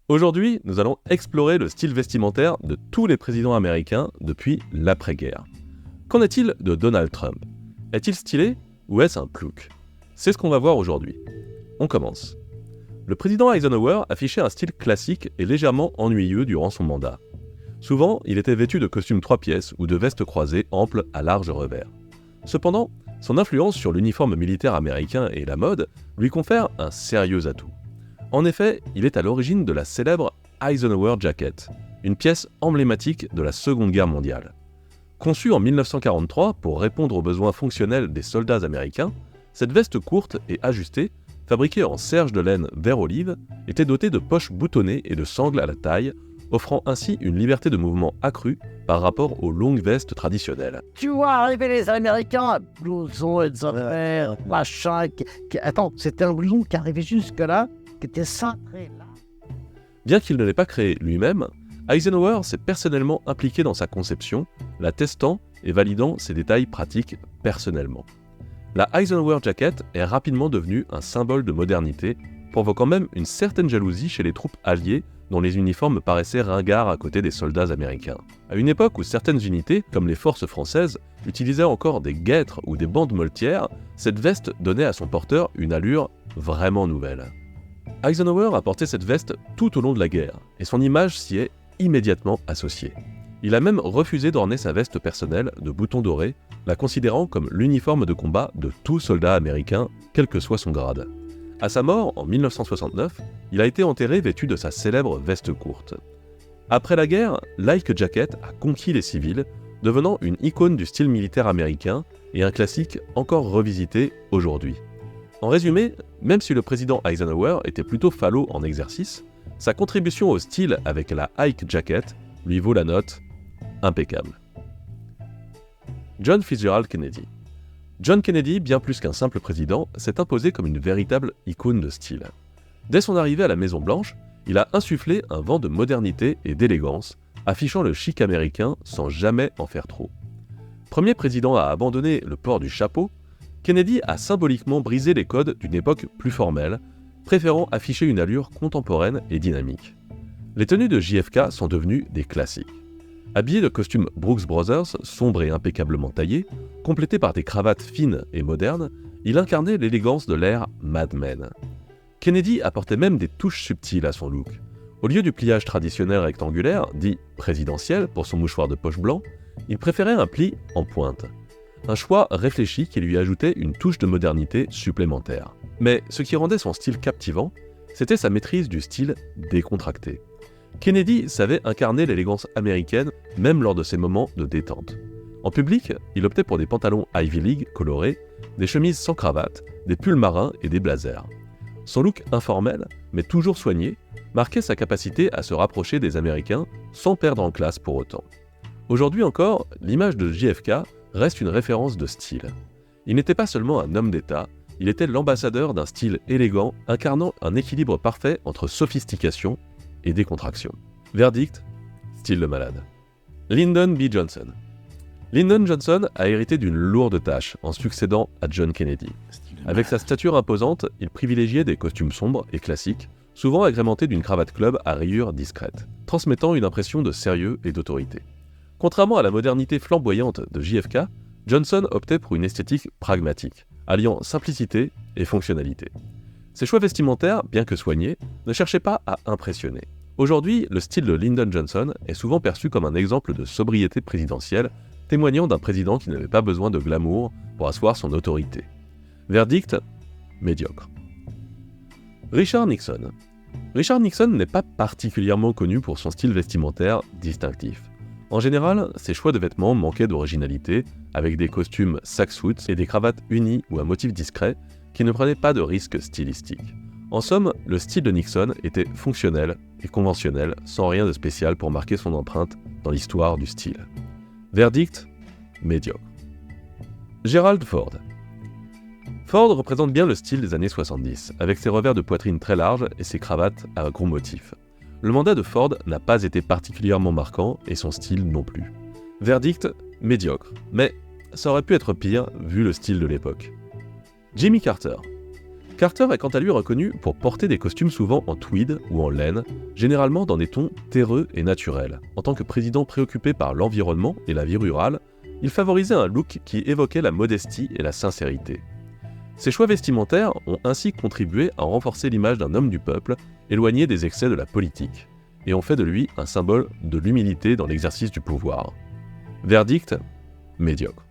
Aujourd'hui, nous allons explorer le style vestimentaire de tous les présidents américains depuis l'après-guerre. Qu'en est-il de Donald Trump? Est-il stylé ou est-ce un plouc? C'est ce qu'on va voir aujourd'hui. On commence. Le président Eisenhower affichait un style classique et légèrement ennuyeux durant son mandat. Souvent, il était vêtu de costumes 3 pièces ou de vestes croisées amples à large revers. Cependant, son influence sur l'uniforme militaire américain et la mode lui confère un sérieux atout. En effet, il est à l'origine de la célèbre Eisenhower Jacket, une pièce emblématique de la Seconde Guerre mondiale. Conçue en 1943 pour répondre aux besoins fonctionnels des soldats américains, cette veste courte et ajustée, fabriquée en serge de laine vert olive, était dotée de poches boutonnées et de sangles à la taille, offrant ainsi une liberté de mouvement accrue par rapport aux longues vestes traditionnelles. Tu vois arriver les Américains, blouson et des affaires, machin. Attends, c'était un blouson qui arrivait jusque-là, qui était cintré là. Bien qu'il ne l'ait pas créé lui-même, Eisenhower s'est personnellement impliqué dans sa conception, la testant et validant ses détails pratiques personnellement. La Eisenhower Jacket est rapidement devenue un symbole de modernité, provoquant même une certaine jalousie chez les troupes alliées dont les uniformes paraissaient ringards à côté des soldats américains. À une époque où certaines unités, comme les forces françaises, utilisaient encore des guêtres ou des bandes moltières, cette veste donnait à son porteur une allure vraiment nouvelle. Eisenhower a porté cette veste tout au long de la guerre, et son image s'y est immédiatement associée. Il a même refusé d'orner sa veste personnelle de boutons dorés, la considérant comme l'uniforme de combat de tout soldat américain, quel que soit son grade. À sa mort, en 1969, il a été enterré vêtu de sa célèbre veste courte. Après la guerre, l'Ike Jacket a conquis les civils, devenant une icône du style militaire américain et un classique encore revisité aujourd'hui. En résumé, même si le président Eisenhower était plutôt falot en exercice, sa contribution au style avec la Ike Jacket lui vaut la note impeccable. John Fitzgerald Kennedy. John Kennedy, bien plus qu'un simple président, s'est imposé comme une véritable icône de style. Dès son arrivée à la Maison-Blanche, il a insufflé un vent de modernité et d'élégance, affichant le chic américain sans jamais en faire trop. Premier président à abandonner le port du chapeau, Kennedy a symboliquement brisé les codes d'une époque plus formelle, préférant afficher une allure contemporaine et dynamique. Les tenues de JFK sont devenues des classiques. Habillé de costumes Brooks Brothers, sombres et impeccablement taillés, complétés par des cravates fines et modernes, il incarnait l'élégance de l'ère Mad Men. Kennedy apportait même des touches subtiles à son look. Au lieu du pliage traditionnel rectangulaire, dit présidentiel pour son mouchoir de poche blanc, il préférait un pli en pointe. Un choix réfléchi qui lui ajoutait une touche de modernité supplémentaire. Mais ce qui rendait son style captivant, c'était sa maîtrise du style décontracté. Kennedy savait incarner l'élégance américaine même lors de ses moments de détente. En public, il optait pour des pantalons Ivy League colorés, des chemises sans cravate, des pulls marins et des blazers. Son look informel, mais toujours soigné, marquait sa capacité à se rapprocher des Américains sans perdre en classe pour autant. Aujourd'hui encore, l'image de JFK reste une référence de style. Il n'était pas seulement un homme d'État, il était l'ambassadeur d'un style élégant incarnant un équilibre parfait entre sophistication et décontraction. Verdict, style de malade. Lyndon B. Johnson. Lyndon Johnson a hérité d'une lourde tâche en succédant à John Kennedy. Avec sa stature imposante, il privilégiait des costumes sombres et classiques, souvent agrémentés d'une cravate club à rayures discrètes, transmettant une impression de sérieux et d'autorité. Contrairement à la modernité flamboyante de JFK, Johnson optait pour une esthétique pragmatique, alliant simplicité et fonctionnalité. Ses choix vestimentaires, bien que soignés, ne cherchaient pas à impressionner. Aujourd'hui, le style de Lyndon Johnson est souvent perçu comme un exemple de sobriété présidentielle, témoignant d'un président qui n'avait pas besoin de glamour pour asseoir son autorité. Verdict, médiocre. Richard Nixon. Richard Nixon n'est pas particulièrement connu pour son style vestimentaire distinctif. En général, ses choix de vêtements manquaient d'originalité, avec des costumes sack-suits et des cravates unies ou à motifs discrets qui ne prenaient pas de risques stylistiques. En somme, le style de Nixon était fonctionnel et conventionnel, sans rien de spécial pour marquer son empreinte dans l'histoire du style. Verdict, médiocre. Gerald Ford. Ford représente bien le style des années 70, avec ses revers de poitrine très larges et ses cravates à gros motifs. Le mandat de Ford n'a pas été particulièrement marquant et son style non plus. Verdict, médiocre, mais ça aurait pu être pire vu le style de l'époque. Jimmy Carter. Carter est quant à lui reconnu pour porter des costumes souvent en tweed ou en laine, généralement dans des tons terreux et naturels. En tant que président préoccupé par l'environnement et la vie rurale, il favorisait un look qui évoquait la modestie et la sincérité. Ses choix vestimentaires ont ainsi contribué à renforcer l'image d'un homme du peuple, éloigné des excès de la politique, et ont fait de lui un symbole de l'humilité dans l'exercice du pouvoir. Verdict : médiocre.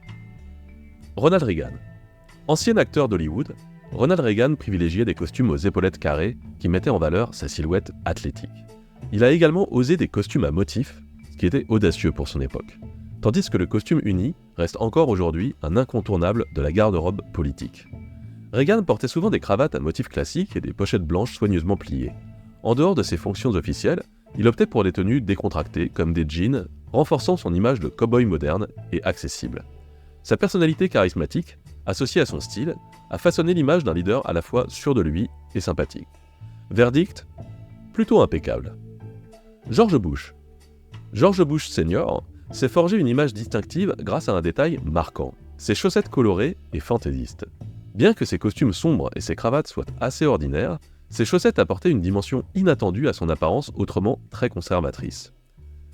Ronald Reagan. Ancien acteur d'Hollywood, Ronald Reagan privilégiait des costumes aux épaulettes carrées qui mettaient en valeur sa silhouette athlétique. Il a également osé des costumes à motifs, ce qui était audacieux pour son époque, tandis que le costume uni reste encore aujourd'hui un incontournable de la garde-robe politique. Reagan portait souvent des cravates à motifs classiques et des pochettes blanches soigneusement pliées. En dehors de ses fonctions officielles, il optait pour des tenues décontractées comme des jeans, renforçant son image de cow-boy moderne et accessible. Sa personnalité charismatique, associée à son style, a façonné l'image d'un leader à la fois sûr de lui et sympathique. Verdict : plutôt impeccable. George Bush. George Bush Sr. s'est forgé une image distinctive grâce à un détail marquant, ses chaussettes colorées et fantaisistes. Bien que ses costumes sombres et ses cravates soient assez ordinaires, ses chaussettes apportaient une dimension inattendue à son apparence autrement très conservatrice.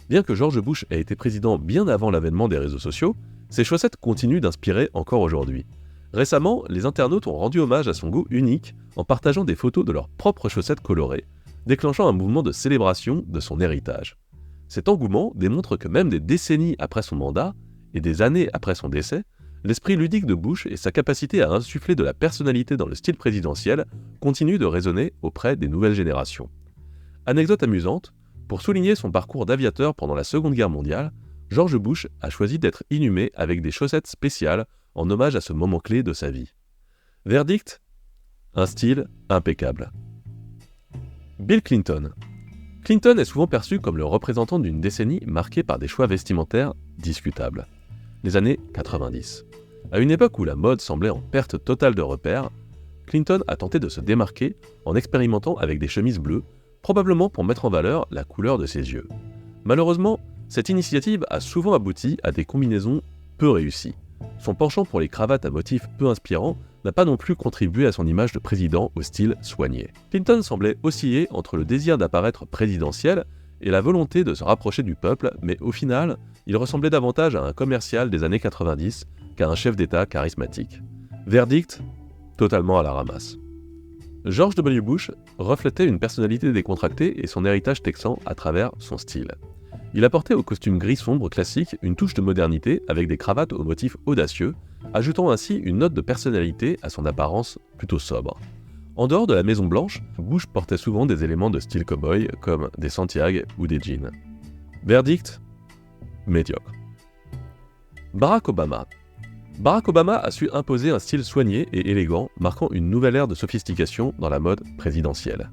Bien que George Bush ait été président bien avant l'avènement des réseaux sociaux, ses chaussettes continuent d'inspirer encore aujourd'hui. Récemment, les internautes ont rendu hommage à son goût unique en partageant des photos de leurs propres chaussettes colorées, déclenchant un mouvement de célébration de son héritage. Cet engouement démontre que même des décennies après son mandat et des années après son décès, l'esprit ludique de Bush et sa capacité à insuffler de la personnalité dans le style présidentiel continuent de résonner auprès des nouvelles générations. Anecdote amusante, pour souligner son parcours d'aviateur pendant la Seconde Guerre mondiale, George Bush a choisi d'être inhumé avec des chaussettes spéciales en hommage à ce moment clé de sa vie. Verdict : un style impeccable. Bill Clinton. Clinton est souvent perçu comme le représentant d'une décennie marquée par des choix vestimentaires discutables. Les années 90. À une époque où la mode semblait en perte totale de repères, Clinton a tenté de se démarquer en expérimentant avec des chemises bleues, probablement pour mettre en valeur la couleur de ses yeux. Malheureusement, cette initiative a souvent abouti à des combinaisons peu réussies. Son penchant pour les cravates à motifs peu inspirants n'a pas non plus contribué à son image de président au style soigné. Clinton semblait osciller entre le désir d'apparaître présidentiel et la volonté de se rapprocher du peuple, mais au final, il ressemblait davantage à un commercial des années 90 qu'à un chef d'État charismatique. Verdict : totalement à la ramasse. George W. Bush reflétait une personnalité décontractée et son héritage texan à travers son style. Il apportait au costume gris sombre classique une touche de modernité avec des cravates aux motifs audacieux, ajoutant ainsi une note de personnalité à son apparence plutôt sobre. En dehors de la Maison Blanche, Bush portait souvent des éléments de style cow-boy comme des Santiago ou des jeans. Verdict : médiocre. Barack Obama. Barack Obama a su imposer un style soigné et élégant, marquant une nouvelle ère de sophistication dans la mode présidentielle.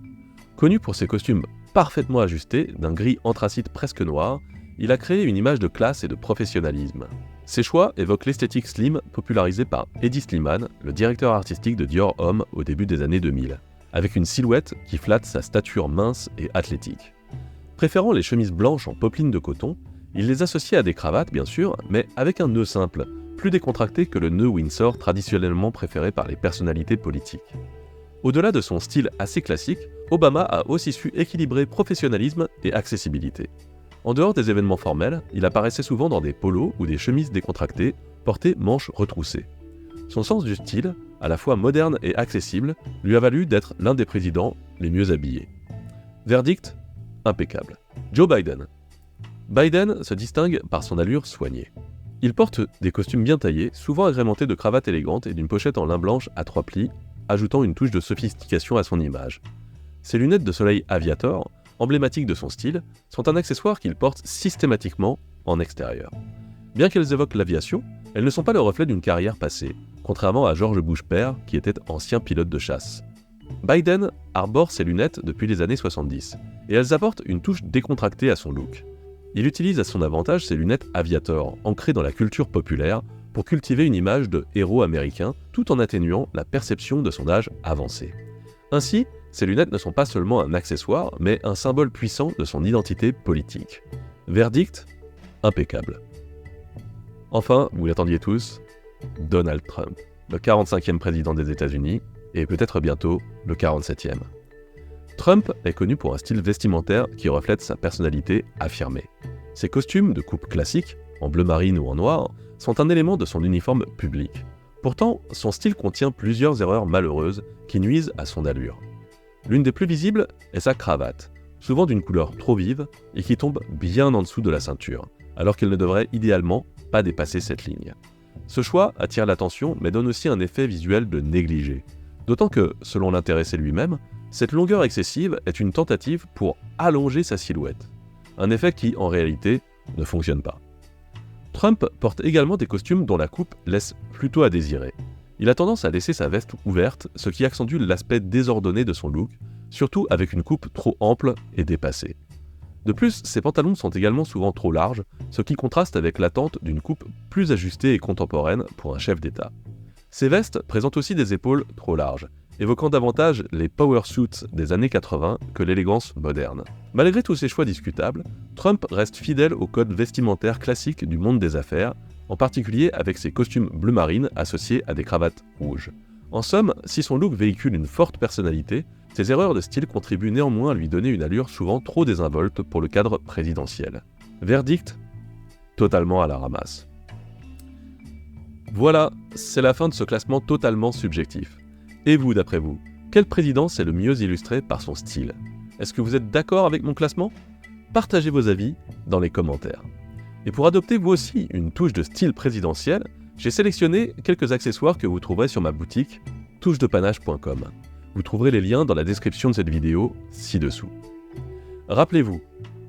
Connu pour ses costumes parfaitement ajustés, d'un gris anthracite presque noir, il a créé une image de classe et de professionnalisme. Ses choix évoquent l'esthétique slim popularisée par Eddie Sliman, le directeur artistique de Dior Homme au début des années 2000, avec une silhouette qui flatte sa stature mince et athlétique. Préférant les chemises blanches en popeline de coton, il les associait à des cravates bien sûr, mais avec un nœud simple, plus décontracté que le nœud Windsor traditionnellement préféré par les personnalités politiques. Au-delà de son style assez classique, Obama a aussi su équilibrer professionnalisme et accessibilité. En dehors des événements formels, il apparaissait souvent dans des polos ou des chemises décontractées, portées manches retroussées. Son sens du style, à la fois moderne et accessible, lui a valu d'être l'un des présidents les mieux habillés. Verdict : impeccable. Joe Biden. Biden se distingue par son allure soignée. Il porte des costumes bien taillés, souvent agrémentés de cravates élégantes et d'une pochette en lin blanche à 3 plis, ajoutant une touche de sophistication à son image. Ses lunettes de soleil Aviator, emblématiques de son style, sont un accessoire qu'il porte systématiquement en extérieur. Bien qu'elles évoquent l'aviation, elles ne sont pas le reflet d'une carrière passée, contrairement à George Bush père, qui était ancien pilote de chasse. Biden arbore ses lunettes depuis les années 70, et elles apportent une touche décontractée à son look. Il utilise à son avantage ses lunettes Aviator, ancrées dans la culture populaire, pour cultiver une image de héros américain, tout en atténuant la perception de son âge avancé. Ainsi, ces lunettes ne sont pas seulement un accessoire, mais un symbole puissant de son identité politique. Verdict : impeccable. Enfin, vous l'attendiez tous, Donald Trump, le 45e président des États-Unis, et peut-être bientôt le 47e. Trump est connu pour un style vestimentaire qui reflète sa personnalité affirmée. Ses costumes de coupe classique, en bleu marine ou en noir, sont un élément de son uniforme public. Pourtant, son style contient plusieurs erreurs malheureuses qui nuisent à son allure. L'une des plus visibles est sa cravate, souvent d'une couleur trop vive et qui tombe bien en dessous de la ceinture, alors qu'elle ne devrait idéalement pas dépasser cette ligne. Ce choix attire l'attention mais donne aussi un effet visuel de négligé, d'autant que, selon l'intéressé lui-même, cette longueur excessive est une tentative pour allonger sa silhouette, un effet qui, en réalité, ne fonctionne pas. Trump porte également des costumes dont la coupe laisse plutôt à désirer. Il a tendance à laisser sa veste ouverte, ce qui accentue l'aspect désordonné de son look, surtout avec une coupe trop ample et dépassée. De plus, ses pantalons sont également souvent trop larges, ce qui contraste avec l'attente d'une coupe plus ajustée et contemporaine pour un chef d'État. Ses vestes présentent aussi des épaules trop larges, évoquant davantage les power suits des années 80 que l'élégance moderne. Malgré tous ces choix discutables, Trump reste fidèle au code vestimentaire classique du monde des affaires, en particulier avec ses costumes bleu marine associés à des cravates rouges. En somme, si son look véhicule une forte personnalité, ses erreurs de style contribuent néanmoins à lui donner une allure souvent trop désinvolte pour le cadre présidentiel. Verdict : totalement à la ramasse. Voilà, c'est la fin de ce classement totalement subjectif. Et vous, d'après vous, quel président est le mieux illustré par son style ? Est-ce que vous êtes d'accord avec mon classement ? Partagez vos avis dans les commentaires. Et pour adopter vous aussi une touche de style présidentiel, j'ai sélectionné quelques accessoires que vous trouverez sur ma boutique touchedepanage.com. Vous trouverez les liens dans la description de cette vidéo ci-dessous. Rappelez-vous,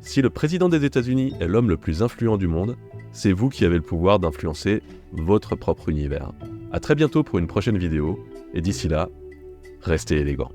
si le président des États-Unis est l'homme le plus influent du monde, c'est vous qui avez le pouvoir d'influencer votre propre univers. À très bientôt pour une prochaine vidéo, et d'ici là, restez élégants.